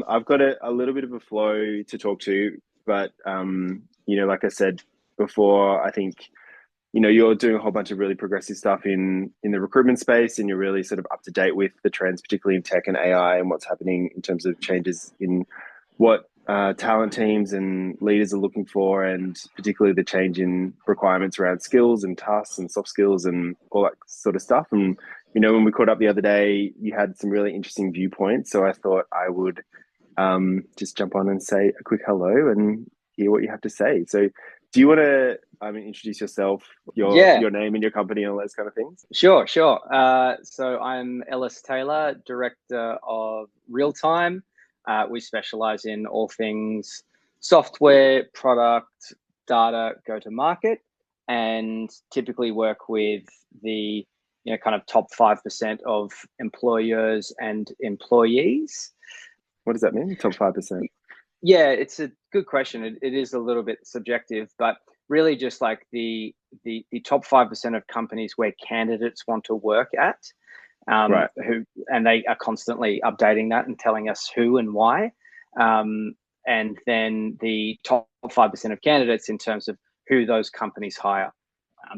I've got a little bit of a flow to talk to, but like I said before, I think you're doing a whole bunch of really progressive stuff in the recruitment space, and you're really sort of up to date with the trends, particularly in tech and AI, and what's happening in terms of changes in what talent teams and leaders are looking for, and particularly the change in requirements around skills and tasks and soft skills and all that sort of stuff. And when we caught up the other day, you had some really interesting viewpoints, so I thought I would just jump on and say a quick hello and hear what you have to say. So, do you want to introduce yourself, your Yeah, your name and your company, and all those kind of things? sure. So I'm Ellis Taylor, Director of Real Time. We specialize in all things software, product, data, go to market, and typically work with the kind of top 5% of employers and employees. What does that mean? Top 5%. Yeah, it's a good question. It is a little bit subjective, but really just like the top 5% of companies where candidates want to work at, Right. who and they are constantly updating that and telling us who and why. And then the top 5% of candidates in terms of who those companies hire.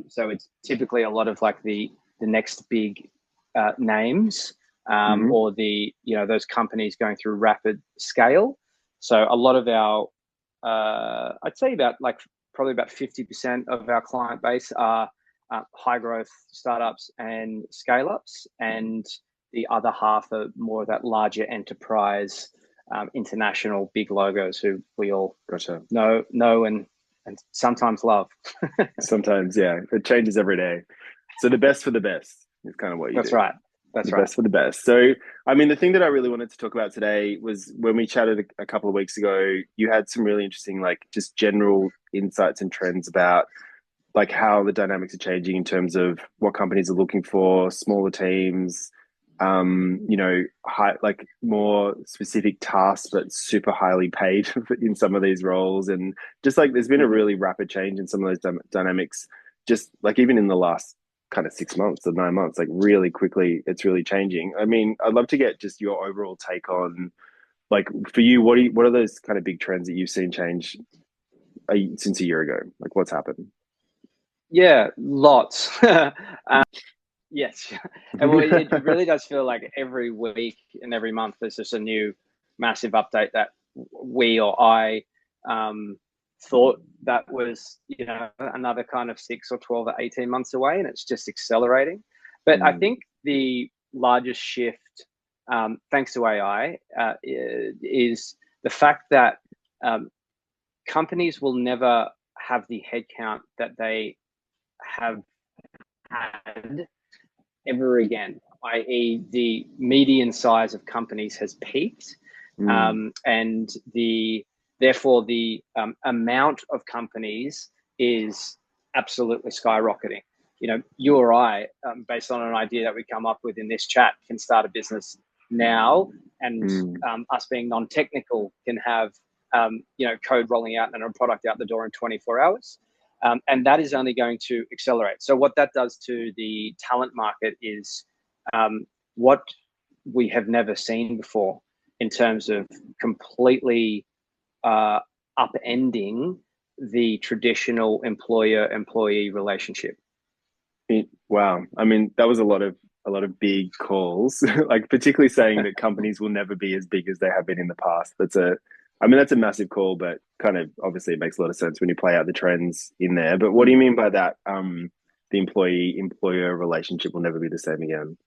So it's typically a lot of like the next big names, Hmm. or those companies going through rapid scale. So a lot of our, I'd say about like probably about 50% of our client base are high growth startups and scale ups, and the other half are more of that larger enterprise, international big logos who we all Gotcha. know and sometimes love. Sometimes, yeah, it changes every day. So the best for the best is kind of what you That's do. right. The That's right. best for the best. So, the thing that I really wanted to talk about today was when we chatted a couple of weeks ago, you had some really interesting, like, just general insights and trends about like how the dynamics are changing in terms of what companies are looking for, smaller teams, like more specific tasks, but super highly paid in some of these roles. And just like there's been a Mm-hmm. really rapid change in some of those dynamics, just like even in the last kind of 6 months or 9 months, like really quickly, it's really changing. I'd love to get just your overall take on, like, for you, what are those kind of big trends that you've seen change since a year ago? Like, what's happened? Yeah, lots. Yes. And well, it really does feel like every week and every month there's just a new massive update that we or I um, thought that was, another kind of 6 or 12 or 18 months away, and it's just accelerating. But I Mm, think the largest shift, thanks to AI, is the fact that um, companies will never have the headcount that they have had ever again, i.e., the median size of companies has peaked, mm, and therefore the amount of companies is absolutely skyrocketing. You or I, based on an idea that we come up with in this chat, can start a business now, and mm. us being non-technical can have code rolling out and a product out the door in 24 hours. And that is only going to accelerate. So what that does to the talent market is what we have never seen before in terms of completely uh, upending the traditional employer-employee relationship. Wow. That was a lot of big calls, like particularly saying that companies will never be as big as they have been in the past. That's a massive call, but kind of obviously it makes a lot of sense when you play out the trends in there. But what do you Mm. mean by that? The employee employer relationship will never be the same again.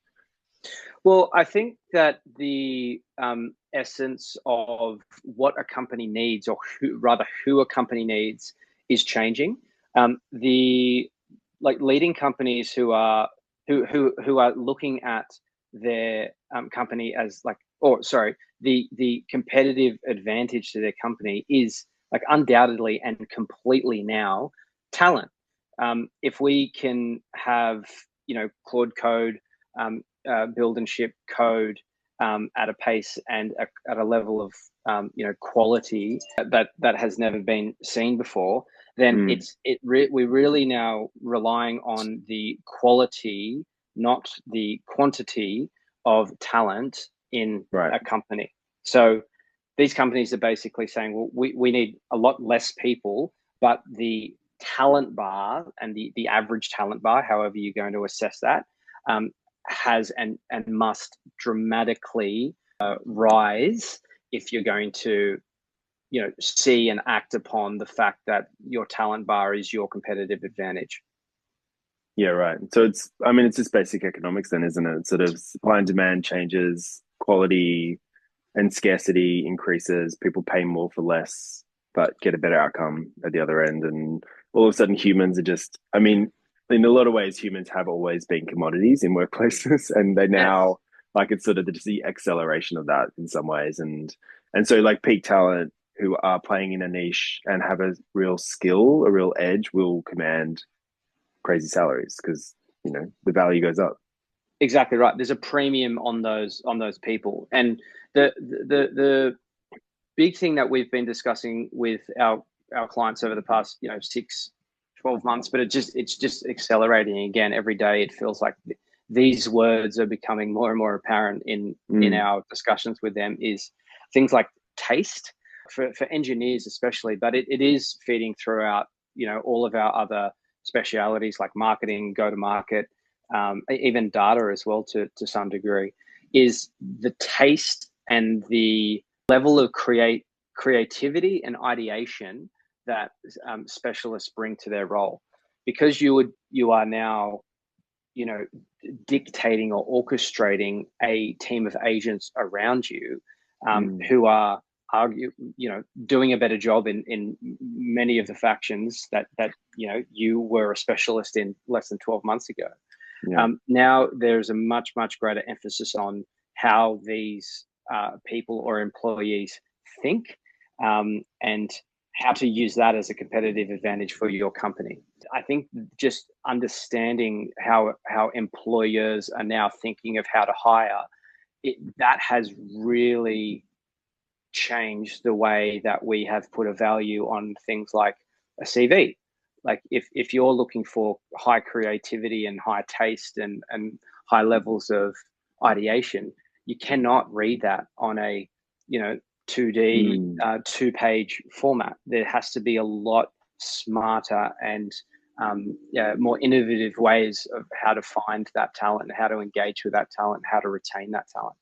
Well, I think that the essence of what a company needs, or who a company needs, is changing. The like leading companies who are looking at their company as like, or sorry, the competitive advantage to their company is like undoubtedly and completely now talent. If we can have Claude Code, build and ship code at a pace and at a level of quality that has never been seen before, then Mm, we're really now relying on the quality, not the quantity of talent in right. a company. So these companies are basically saying, well, we need a lot less people, but the talent bar and the average talent bar, however you're going to assess that, has and must dramatically rise if you're going to, see and act upon the fact that your talent bar is your competitive advantage. Yeah, right. So it's just basic economics then, isn't it? Sort of supply and demand changes, quality and scarcity increases, people pay more for less, but get a better outcome at the other end. And all of a sudden, humans are just, in a lot of ways, humans have always been commodities in workplaces, and they Yes. now, like, it's sort of just the acceleration of that in some ways. And so, like, peak talent who are playing in a niche and have a real skill, a real edge, will command crazy salaries because, the value goes up. Exactly right. There's a premium on those people, and the big thing that we've been discussing with our clients over the past 6-12 months, but it's just accelerating again every day. It feels like these words are becoming more and more apparent in our discussions with them, is things like taste for engineers especially, but it is feeding throughout all of our other specialities like marketing, go to market, even data as well to some degree, is the taste and the level of creativity and ideation that specialists bring to their role. Because you are now dictating or orchestrating a team of agents around you, who are doing a better job in many of the factions that you were a specialist in less than 12 months ago. Yeah. Now there's a much greater emphasis on how these people or employees think, and how to use that as a competitive advantage for your company. I think just understanding how employers are now thinking of how to hire, that has really changed the way that we have put a value on things like a CV. Like if you're looking for high creativity and high taste and high levels of ideation, you cannot read that on a 2D 2-page format. There has to be a lot smarter and more innovative ways of how to find that talent and how to engage with that talent, how to retain that talent.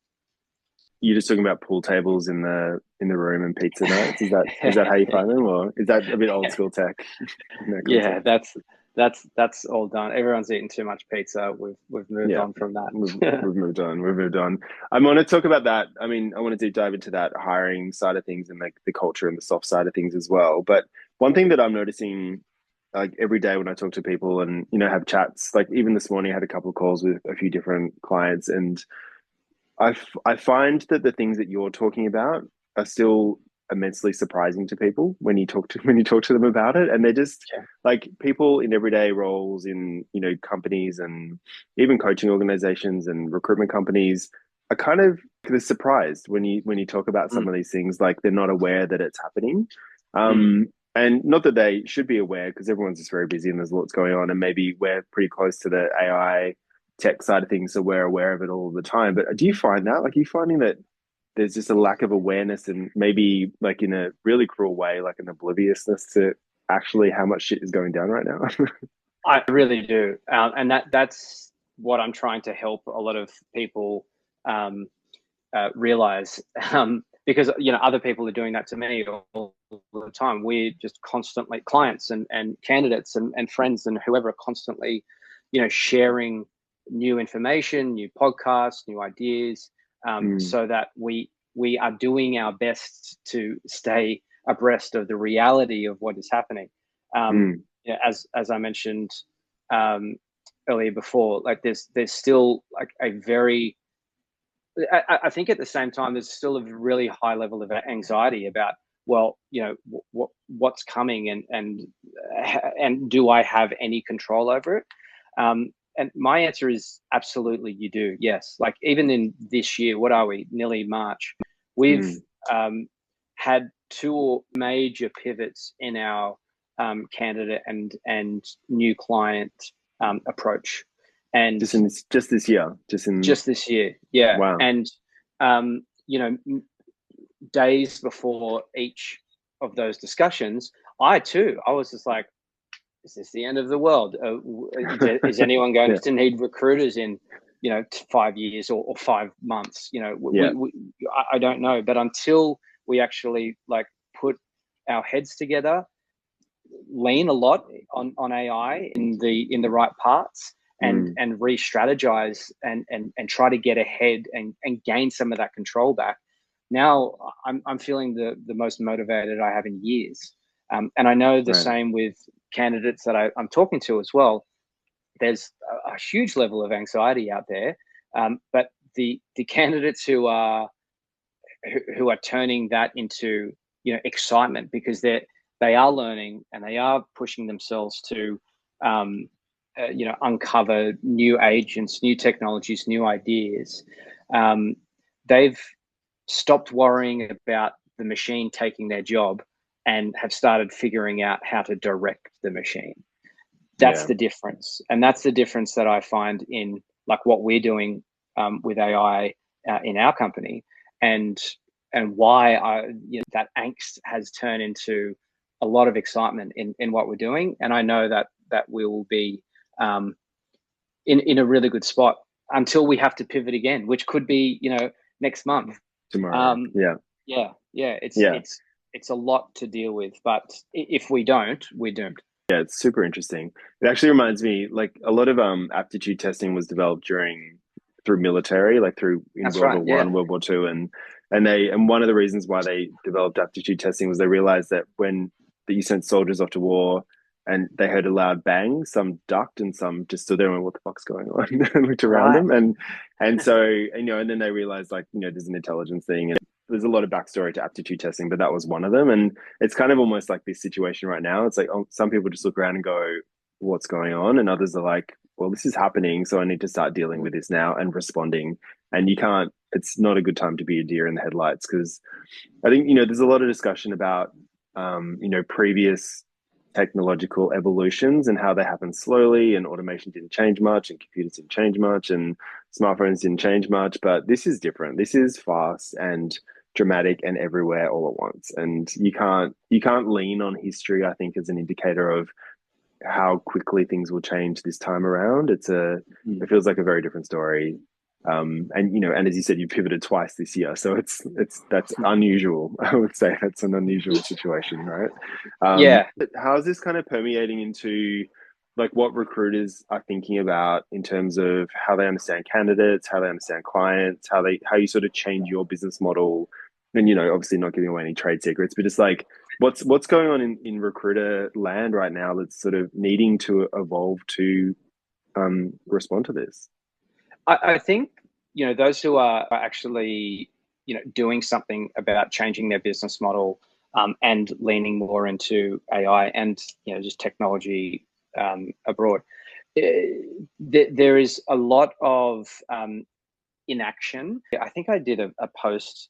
You're just talking about pool tables in the room and pizza nights. Is that how you find them, or is that a bit old school tech? Yeah, that's all done. Everyone's eating too much pizza. We've moved on from that. We've moved on. We've moved on. I want to talk about that. I want to deep dive into that hiring side of things and like the culture and the soft side of things as well. But one thing that I'm noticing, like every day when I talk to people and have chats, like even this morning I had a couple of calls with a few different clients, and I find that the things that you're talking about are still immensely surprising to people when you talk to them about it, and they're just like people in everyday roles in companies and even coaching organizations and recruitment companies are kind of surprised when you talk about some of these things, like they're not aware that it's happening. And not that they should be aware, because everyone's just very busy and there's lots going on, and maybe we're pretty close to the AI tech side of things, so we're aware of it all the time. But do you find that, like, are you finding that there's just a lack of awareness, and maybe like in a really cruel way, like an obliviousness to actually how much shit is going down right now? I really do, and that's what I'm trying to help a lot of people realize, because other people are doing that to me all the time. We're just constantly, clients and candidates and friends and whoever, are constantly sharing new information, new podcasts, new ideas, so that we are doing our best to stay abreast of the reality of what is happening. As I mentioned earlier before, like there's still like a very, I think at the same time, there's still a really high level of anxiety about, well, what's coming, and do I have any control over it? And my answer is absolutely, you do. Yes. Like even in this year, what are we? Nearly March. We've had 2 major pivots in our candidate and new client approach. And just this year, just this year, yeah. Wow. And days before each of those discussions, I was just like, is this the end of the world? Is anyone going Yeah. to need recruiters in, 5 years or 5 months? Yeah. I don't know. But until we actually like put our heads together, lean a lot on AI in the right parts, Mm, and re-strategize and try to get ahead and gain some of that control back. Now I'm feeling the most motivated I have in years. And I know the right. same with candidates that I'm talking to as well. There's a huge level of anxiety out there, but the candidates who are turning that into excitement, because they are learning and they are pushing themselves to uncover new agents, new technologies, new ideas. um, they've stopped worrying about the machine taking their job and have started figuring out how to direct the machine. That's Yeah. the difference, and that's the difference that I find in like what we're doing with AI in our company, and why that angst has turned into a lot of excitement in what we're doing. And I know that we will be um, in a really good spot until we have to pivot again, which could be next month. Tomorrow. um, Yeah. yeah, Yeah. it's a lot to deal with, but if we don't, we're doomed. Yeah, it's super interesting. It actually reminds me, like a lot of aptitude testing was developed during through military, like through in That's World right. War Yeah. One, World War Two, and one of the reasons why they developed aptitude testing was they realized that when that you sent soldiers off to war and they heard a loud bang, some ducked and some just stood there and went, "What the fuck's going on?" and looked around Right. them, and so and then they realized like there's an intelligence thing and there's a lot of backstory to aptitude testing, but that was one of them. And it's kind of almost like this situation right now. It's like, oh, some people just look around and go, what's going on? And others are like, well, this is happening. So I need to start dealing with this now and responding. And you can't, it's not a good time to be a deer in the headlights because I think, there's a lot of discussion about, previous technological evolutions and how they happen slowly and automation didn't change much and computers didn't change much and smartphones didn't change much, but this is different. This is fast and dramatic and everywhere all at once. And you can't lean on history, I think, as an indicator of how quickly things will change this time around. It feels like a very different story. And as you said, you pivoted twice this year, so that's unusual. I would say that's an unusual situation, right? Yeah. But how is this kind of permeating into like what recruiters are thinking about in terms of how they understand candidates, how they understand clients, how you sort of change your business model, and obviously not giving away any trade secrets, but just like what's going on in recruiter land right now that's sort of needing to evolve to respond to this. I think those who are actually doing something about changing their business model, and leaning more into AI and just technology abroad. There is a lot of inaction. I think I did a post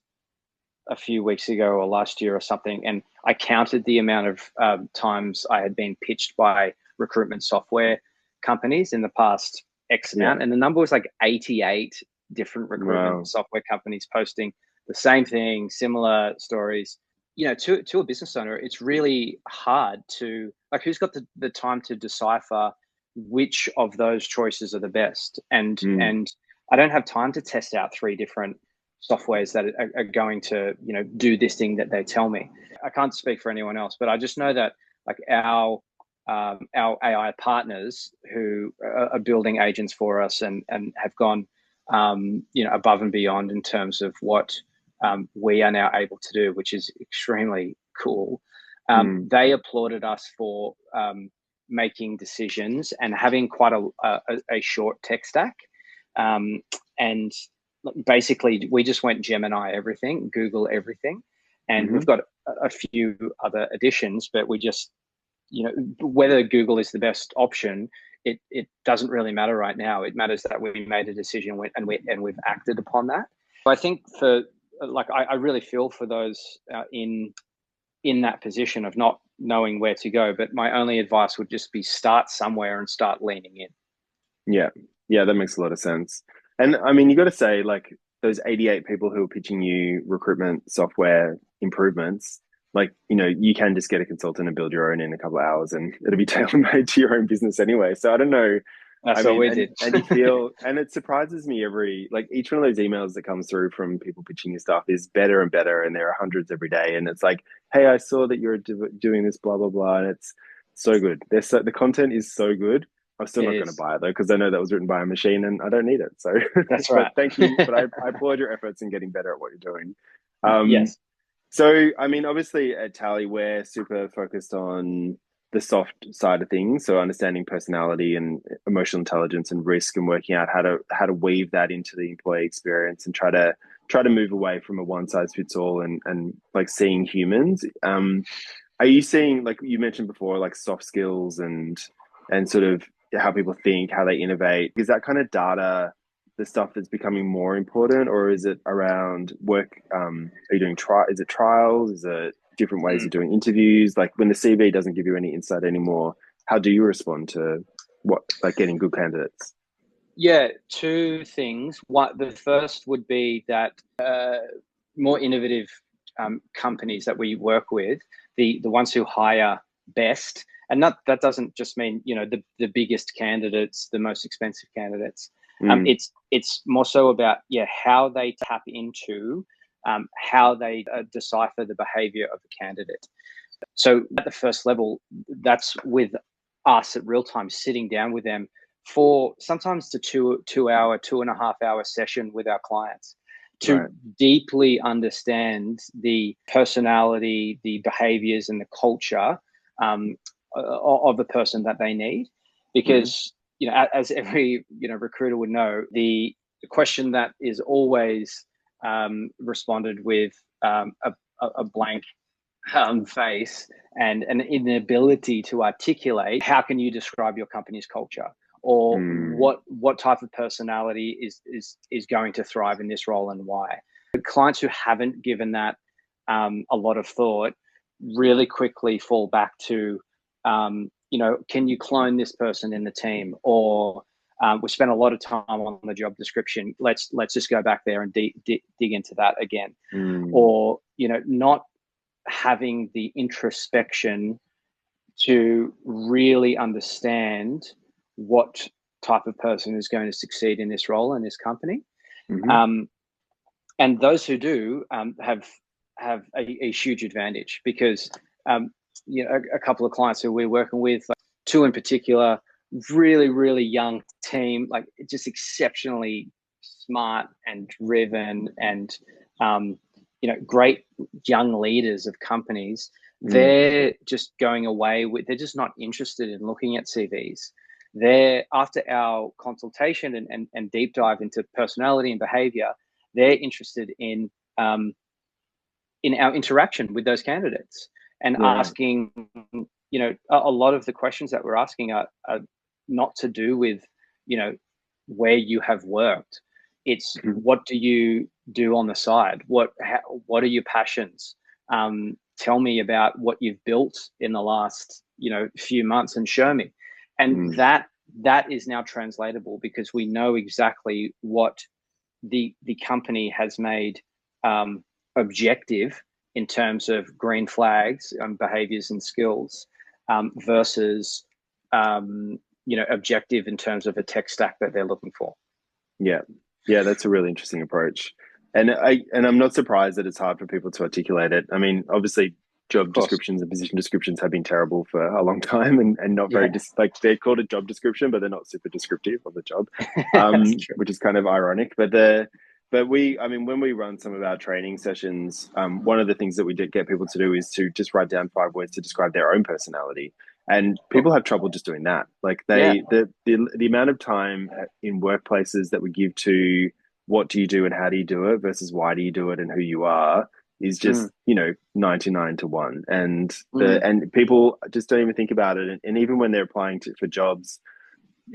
a few weeks ago or last year or something, and I counted the amount of times I had been pitched by recruitment software companies in the past X Yeah. amount, and the number was like 88 different recruitment Wow. software companies posting the same thing, similar stories. To a business owner, it's really hard to like, who's got the time to decipher which of those choices are the best, Mm. and I don't have time to test out three different softwares that are going to do this thing that they tell me. I can't speak for anyone else, but I just know that like our AI partners who are building agents for us and have gone above and beyond in terms of what we are now able to do, which is extremely cool. Mm. They applauded us for making decisions and having quite a short tech stack. And basically, we just went Gemini everything, Google everything, and we've Hmm. got a few other additions, but we just, whether Google is the best option, it doesn't really matter right now. It matters that we made a decision and we've acted upon that. I think for like, I really feel for those in that position of not knowing where to go. But my only advice would just be start somewhere and start leaning in. Yeah. Yeah, that makes a lot of sense. And I mean, you got to say, like, those 88 people who are pitching you recruitment software improvements, like, you can just get a consultant and build your own in a couple of hours and it'll be tailor made to your own business anyway. So I don't know. I That's what mean, we and did. and you feel, and it surprises me like each one of those emails that comes through from people pitching your stuff is better and better, and there are hundreds every day. And it's like, hey, I saw that you're doing this, blah blah blah, and it's so good. The content is so good. I'm still It not going to is. buy it though because I know that was written by a machine and I don't need it. So, That's but right. thank you. But I applaud your efforts in getting better at what you're doing. Um, Yes. so, I mean, obviously at Tally, we're super focused on the soft side of things, so understanding personality and emotional intelligence and risk, and working out how to weave that into the employee experience and try to move away from a one size fits all and like seeing humans. Are you seeing, like you mentioned before, like soft skills and sort of how people think, how they innovate? Is that kind of data the stuff that's becoming more important, or is it around work? Are you doing is it trials? Is it different ways of doing interviews? Like when the CV doesn't give you any insight anymore, how do you respond to what, like getting good candidates? Yeah, two things. One, the first would be that more innovative companies that we work with, the ones who hire best, and that doesn't just mean the biggest candidates, the most expensive candidates. Mm, It's more so about how they tap into how they decipher the behavior of the candidate. So at the first level, that's with us at real time, sitting down with them for sometimes the 2 hour, 2.5 hour session with our clients to right. deeply understand the personality, the behaviors, and the culture of the person that they need. Mm, Because as every recruiter would know, the question that is always responded with a blank face and an inability to articulate how can you describe your company's culture, or mm, what type of personality is going to thrive in this role and why. The clients who haven't given that a lot of thought really quickly fall back to can you clone this person in the team, or we spent a lot of time on the job description, let's just go back there and dig into that again. mm, Or not having the introspection to really understand what type of person is going to succeed in this role in this company. mm, Um, and those who do have a huge advantage, because a couple of clients who we're working with, like two in particular, really young team, like just exceptionally smart and driven and great young leaders of companies. mm, They're just going away with, they're just not interested in looking at CVs. They're, after our consultation and deep dive into personality and behavior, they're interested in our interaction with those candidates and right. asking, a lot of the questions that we're asking are not to do with, where you have worked. It's Mm, what do you do on the side? What are your passions? Tell me about what you've built in the last, few months and show me. And mm, that is now translatable, because we know exactly what the company has made objective in terms of green flags, behaviors and skills, versus objective in terms of a tech stack that they're looking for. yeah. Yeah, that's a really interesting approach. I'm not surprised that it's hard for people to articulate it. I mean, obviously Of job course. descriptions and position descriptions have been terrible for a long time and not very Yeah. like they're called a job description, but they're not super descriptive of the job. That's true. Which is kind of ironic. But I mean, when we run some of our training sessions, one of the things that we did get people to do is to just write down 5 words to describe their own personality. And Cool. people have trouble just doing that. Like Yeah. the amount of time in workplaces that we give to what do you do and how do you do it versus why do you do it and who you are is just, Mm, 99 to 1. And mm, people just don't even think about it. And even when they're applying for jobs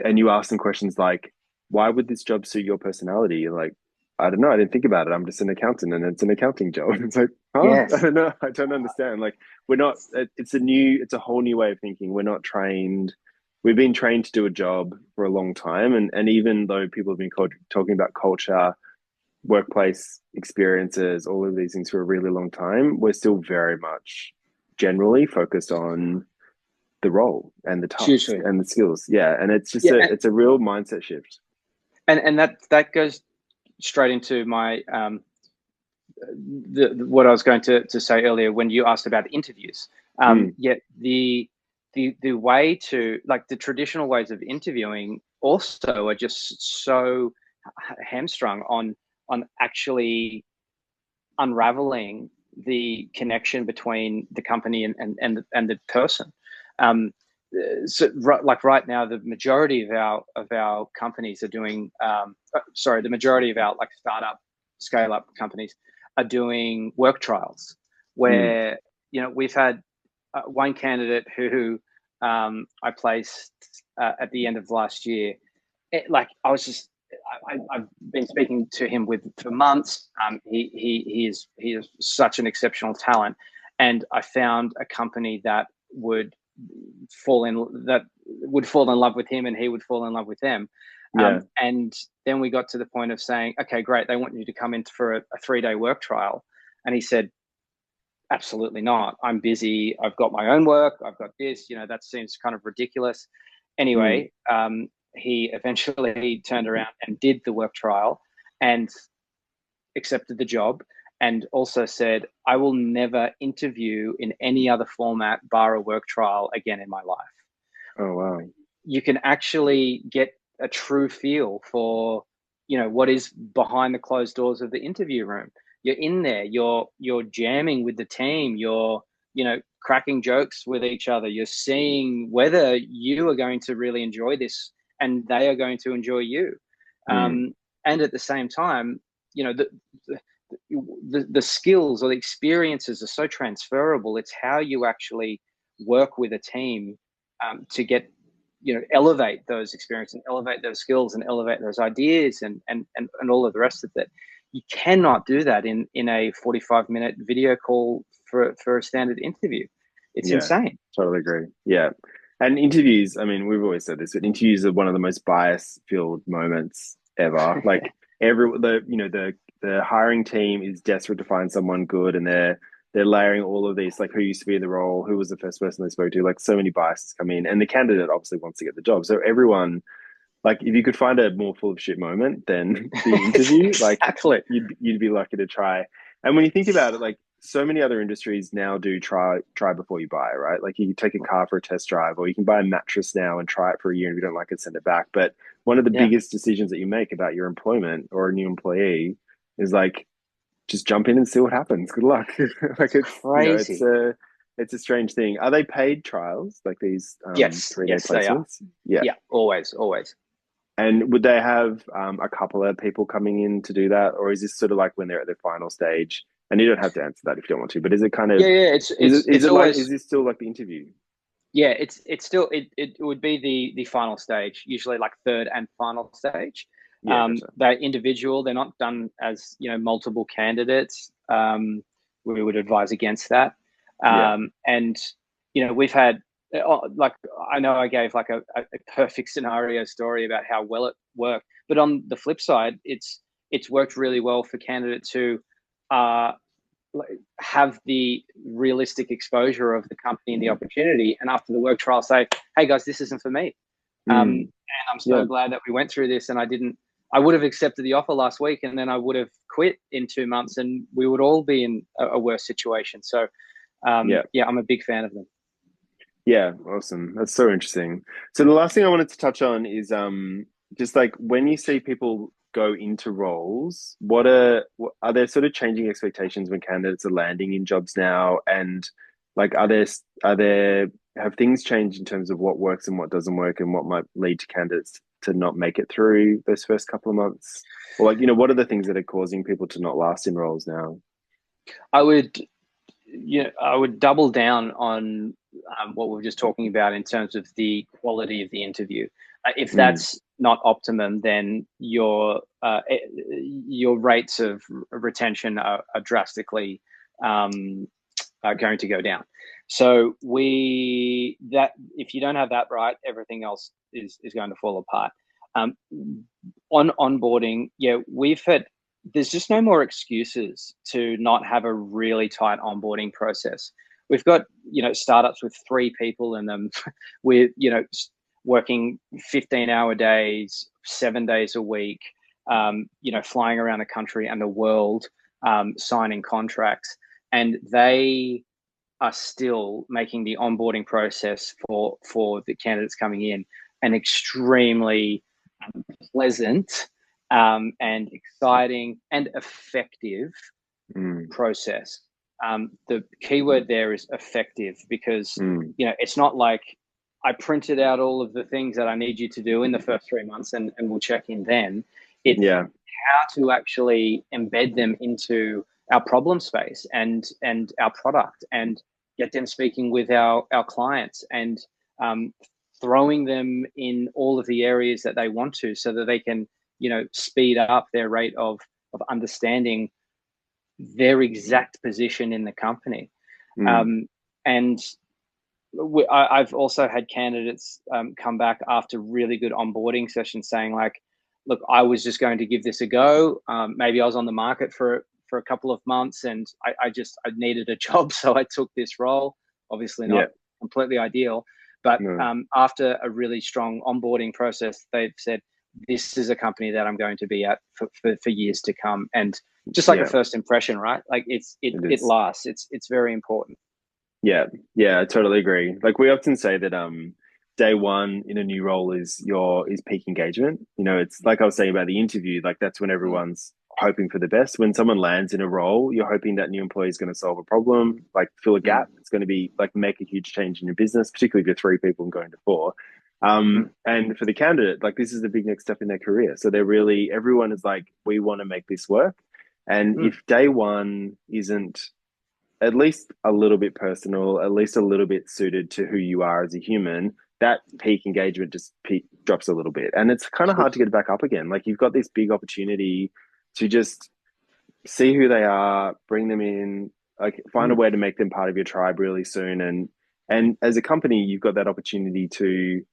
and you ask them questions like, why would this job suit your personality? You're like, I don't know. I didn't think about it. I'm just an accountant and it's an accounting job. It's like, huh? I yes. don't know. I don't understand. Like, we're not, it's a whole new way of thinking. We're not trained. We've been trained to do a job for a long time. And even though people have been talking about culture, workplace experiences, all of these things for a really long time, we're still very much generally focused on the role and the task Hugely. and the skills. Yeah, and it's just Yeah, it's a real mindset shift. and that goes straight into my what I was going to say earlier when you asked about interviews. Yet the way to, like, the traditional ways of interviewing also are just so hamstrung on actually unraveling the connection between the company and the person. So like right now, the majority of our companies are doing the majority of our like startup scale up companies are doing work trials where we've had one candidate who I placed at the end of last year. Like I've been speaking to him for months. He is such an exceptional talent, and I found a company that fall in would fall in love with him, and he would fall in love with them. Yeah. And then we got to the point of saying, okay, great, they want you to come in for a 3-day work trial, and he said, absolutely not. I'm busy. I've got my own work. I've got this. That seems kind of ridiculous. Anyway, he eventually turned around and did the work trial and accepted the job, and also said, I will never interview in any other format bar a work trial again in my life. Oh, wow. You can actually get a true feel for, what is behind the closed doors of the interview room. You're in there, you're jamming with the team, you're, cracking jokes with each other. You're seeing whether you are going to really enjoy this and they are going to enjoy you. And at the same time, the skills or the experiences are so transferable. It's how you actually work with a team to get, elevate those experiences and elevate those skills and elevate those ideas and all of the rest of it. You cannot do that in a 45-minute video call for a standard interview. It's insane. Totally agree. Yeah. And interviews, I mean, we've always said this, but interviews are one of the most bias-filled moments ever. Like the hiring team is desperate to find someone good, and they're layering all of these, like who used to be in the role, who was the first person they spoke to, like so many biases come in, and the candidate obviously wants to get the job. So everyone, like, if you could find a more full of shit moment than the interview, Exactly. like you'd be lucky to try. And when you think about it, like so many other industries now do try before you buy, right? Like you can take a car for a test drive, or you can buy a mattress now and try it for a year, and if you don't like it, send it back. But one of the biggest decisions that you make about your employment or a new employee is like, just jump in and see what happens. Good luck. Like it's crazy. It's a strange thing. Are they paid trials, like these Yes, 3-day placements? They are. Yeah, always. And would they have a couple of people coming in to do that, or is this sort of like when they're at their final stage? And you don't have to answer that if you don't want to, but is it kind of It's is it always, like, is this still like the interview? Yeah, it's still it would be the final stage, usually like third and final stage. Yeah, gotcha. They're individual. They're not done as multiple candidates. We would advise against that. And we've had like, I know I gave like a perfect scenario story about how well it worked, but on the flip side, it's worked really well for candidates who have the realistic exposure of the company and the opportunity, and after the work trial say, hey guys, this isn't for me. And I'm so glad that we went through this, and I would have accepted the offer last week, and then I would have quit in 2 months, and we would all be in a worse situation. So I'm a big fan of them. Yeah, awesome. That's so interesting. So the last thing I wanted to touch on is just like when you see people go into roles, what are there sort of changing expectations when candidates are landing in jobs now? And like are there have things changed in terms of what works and what doesn't work, and what might lead to candidates to not make it through those first couple of months? Or like, what are the things that are causing people to not last in roles now? I would double down on what we were just talking about in terms of the quality of the interview. If that's not optimum, then your rates of retention are drastically going to go down. So if you don't have that right, everything else is going to fall apart. On onboarding, we've had there's just no more excuses to not have a really tight onboarding process. We've got, startups with 3 people in them with, working 15-hour days, 7 days a week, flying around the country and the world, signing contracts. And they are still making the onboarding process for the candidates coming in an extremely pleasant and exciting and effective process. The keyword there is effective, because it's not like I printed out all of the things that I need you to do in the first 3 months and we'll check in then. It's how to actually embed them into our problem space and our product, and get them speaking with our clients, and throwing them in all of the areas that they want to, so that they can, speed up their rate of understanding their exact position in the company. And I've also had candidates come back after really good onboarding sessions saying, like, look, I was just going to give this a go. Maybe I was on the market for a couple of months, and I needed a job, so I took this role. Obviously not completely ideal, but after a really strong onboarding process, they've said, this is a company that I'm going to be at for years to come. And just like a first impression, right? Like it lasts. It's very important. Yeah, I totally agree. Like, we often say that day one in a new role is peak engagement. It's like I was saying about the interview, like that's when everyone's hoping for the best. When someone lands in a role, you're hoping that new employee is going to solve a problem, like fill a gap. It's going to be like make a huge change in your business, particularly if you're 3 people and going to 4. And for the candidate, like, this is the big next step in their career. So everyone is like, we want to make this work. And if day one isn't at least a little bit personal, at least a little bit suited to who you are as a human, that peak engagement just drops a little bit. And it's kind of hard to get it back up again. Like, you've got this big opportunity to just see who they are, bring them in, like find a way to make them part of your tribe really soon. And as a company, you've got that opportunity to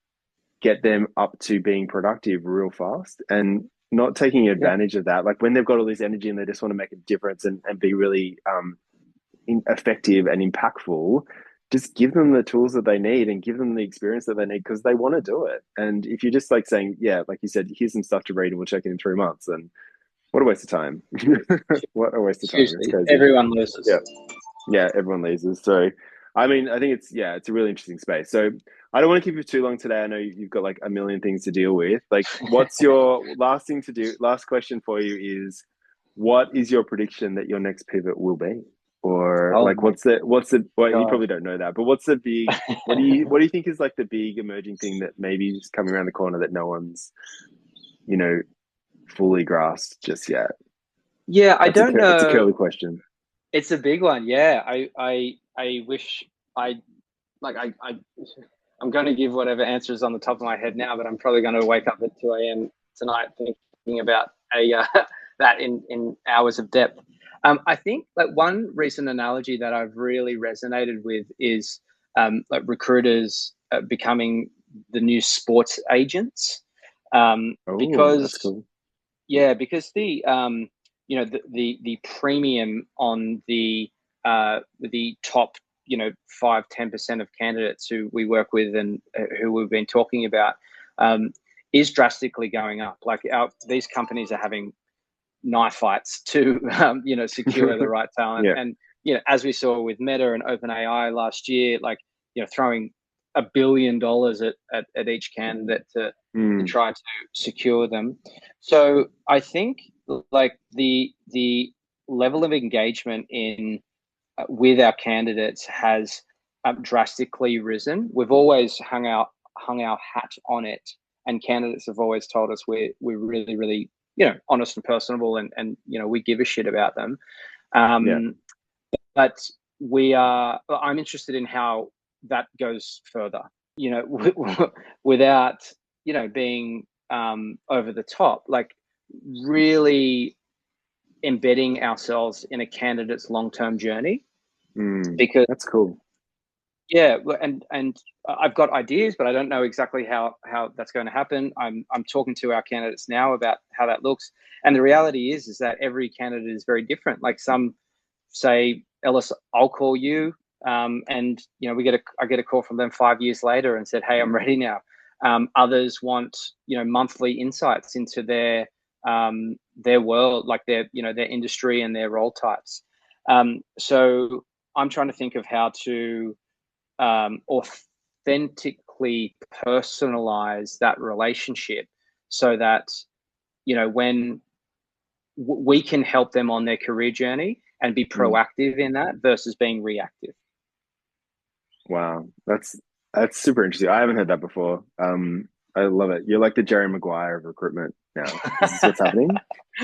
get them up to being productive real fast, and not taking advantage of that. Like, when they've got all this energy and they just want to make a difference and be really effective and impactful, just give them the tools that they need and give them the experience that they need, because they want to do it. And if you're just like saying, like you said, here's some stuff to read and we'll check in 3 months, and what a waste of time. What a waste of time. It's crazy. Everyone loses. Yeah, everyone loses. So I mean, I think it's a really interesting space. So I don't want to keep you too long today. I know you've got like a million things to deal with. Like, what's your last thing to do? Last question for you is, what is your prediction that your next pivot will be? Or what's the well, you probably don't know that, but what's the big what do you think is like the big emerging thing that maybe is coming around the corner that no one's fully grasped just yet? I don't know. It's a curly question. It's a big one. I wish I'm going to give whatever answer is on the top of my head now, but I'm probably going to wake up at 2 a.m. tonight thinking about that in hours of depth. I think like one recent analogy that I've really resonated with is like recruiters becoming the new sports agents. Because that's cool. because the the premium on the top 5-10% of candidates who we work with and who we've been talking about is drastically going up. Like these companies are having knife fights to secure the right talent. And as we saw with Meta and OpenAI last year, like throwing $1 billion at each candidate to try to secure them. So I think like the level of engagement in with our candidates has drastically risen. We've always hung our hat on it, and candidates have always told us we're really, really honest and personable, and we give a shit about them. But I'm interested in how that goes further, without being over the top, like really embedding ourselves in a candidate's long-term journey. Because that's cool. Yeah, and I've got ideas, but I don't know exactly how that's going to happen. I'm talking to our candidates now about how that looks, and the reality is that every candidate is very different. Like some say, Ellis, I'll call you, and I get a call from them 5 years later and said, hey, I'm ready now. Others want monthly insights into their world, like their industry and their role types. So I'm trying to think of how to authentically personalize that relationship so that when we can help them on their career journey and be Mm. proactive in that versus being reactive. Wow, that's super interesting. I haven't heard that before. I love it. You're like the Jerry Maguire of recruitment now. This is what's happening.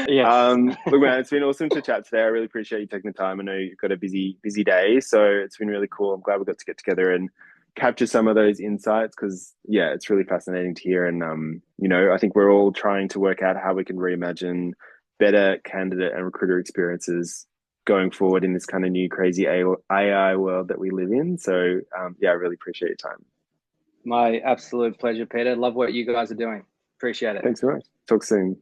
Yes. Look, man, it's been awesome to chat today. I really appreciate you taking the time. I know you've got a busy day, so it's been really cool. I'm glad we got to get together and capture some of those insights because, yeah, it's really fascinating to hear. And, I think we're all trying to work out how we can reimagine better candidate and recruiter experiences going forward in this kind of new crazy AI world that we live in. So, yeah, I really appreciate your time. My absolute pleasure, Peter. Love what you guys are doing. Appreciate it. Thanks so much. Talk soon.